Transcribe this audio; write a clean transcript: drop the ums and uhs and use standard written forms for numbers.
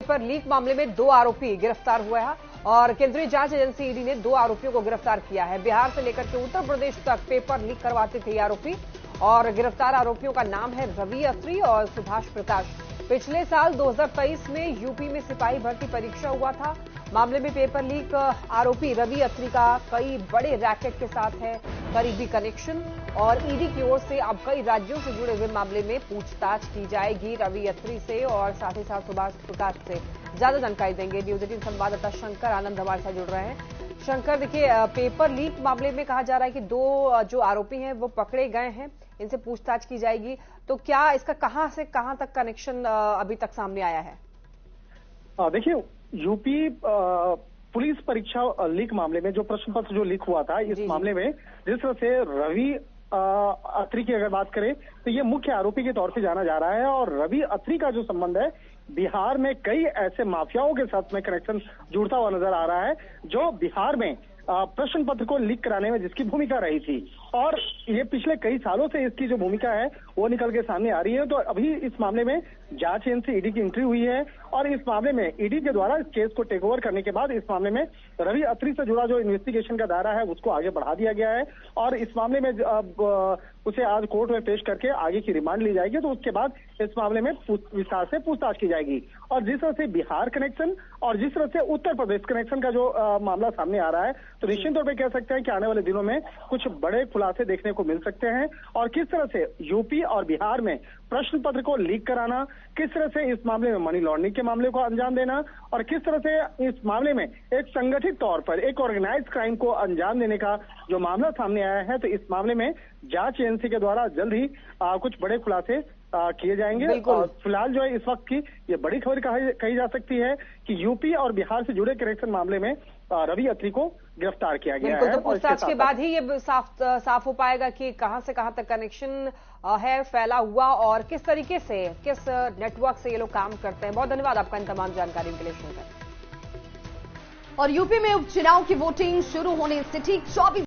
Paper leak मामले में 2 आरोपी गिरफ्तार हुए हैं और केंद्रीय जांच एजेंसी ईडी ने 2 आरोपियों को गिरफ्तार किया है। बिहार से लेकर के उत्तर प्रदेश तक पेपर लीक करवाते थे ये आरोपी और गिरफ्तार आरोपियों का नाम है रवि अत्री और सुभाष प्रकाश। पिछले साल 2023 में यूपी में सिपाही भर्ती परीक्षा हुआ था। मामले में पेपर लीक आरोपी रवि अत्री का कई बड़े रैकेट के साथ है करीबी कनेक्शन और ईडी की ओर से अब कई राज्यों से जुड़े हुए मामले में पूछताछ की जाएगी रवि अत्री से और साथ ही साथ सुभाष प्रकाश से। ज्यादा जानकारी देंगे न्यूज 18 संवाददाता शंकर आनंद हमारे साथ जुड़ रहे हैं। शंकर, देखिए पेपर लीक मामले में कहा जा रहा है कि 2 जो आरोपी हैं वो पकड़े गए हैं, इनसे पूछताछ की जाएगी, तो क्या इसका कहां से कहां तक कनेक्शन अभी तक सामने आया है? देखिए, यूपी पुलिस परीक्षा लीक मामले में जो प्रश्न पत्र जो लीक हुआ था, इस मामले में जिस तरह से रवि अत्री की अगर बात करें तो ये मुख्य आरोपी के तौर पे जाना जा रहा है और रवि अत्री का जो संबंध है बिहार में कई ऐसे माफियाओं के साथ में कनेक्शन जुड़ता हुआ नजर आ रहा है जो बिहार में प्रश्न पत्र को लीक कराने में जिसकी भूमिका रही थी और ये पिछले कई सालों से इसकी जो भूमिका है वो निकल के सामने आ रही है। तो अभी इस मामले में जांच एजेंसी ईडी की एंट्री हुई है और इस मामले में ईडी के द्वारा इस केस को टेक ओवर करने के बाद इस मामले में रवि अत्री से जुड़ा जो इन्वेस्टिगेशन का दायरा है उसको आगे बढ़ा दिया गया है और इस मामले में उसे आज कोर्ट में पेश करके आगे की रिमांड ली जाएगी। तो उसके बाद इस मामले में विस्तार से पूछताछ की जाएगी और जिस तरह से बिहार कनेक्शन और जिस तरह से उत्तर प्रदेश कनेक्शन का जो मामला सामने आ रहा है तो निश्चित तौर पर कह सकते हैं कि आने वाले दिनों में कुछ बड़े खुलासे देखने को मिल सकते हैं और किस तरह से यूपी और बिहार में प्रश्न पत्र को लीक कराना, किस तरह से इस मामले में मनी लॉन्ड्रिंग के मामले को अंजाम देना और किस तरह से इस मामले में एक संगठित तौर पर एक ऑर्गेनाइज्ड क्राइम को अंजाम देने का जो मामला सामने आया है, तो इस मामले में जांच एजेंसी के द्वारा जल्द ही कुछ बड़े खुलासे किए जाएंगे। फिलहाल जो है इस वक्त की ये बड़ी खबर कही जा सकती है कि यूपी और बिहार से जुड़े कनेक्शन मामले में रवि अत्री को गिरफ्तार किया गया है। तो पूछताछ के बाद ही ये साफ हो पाएगा कि कहां से कहां तक कनेक्शन है फैला हुआ और किस तरीके से, किस नेटवर्क से ये लोग काम करते हैं। बहुत धन्यवाद आपका इन तमाम जानकारी के लिए शंकर। और यूपी में उपचुनाव की वोटिंग शुरू होने से ठीक 24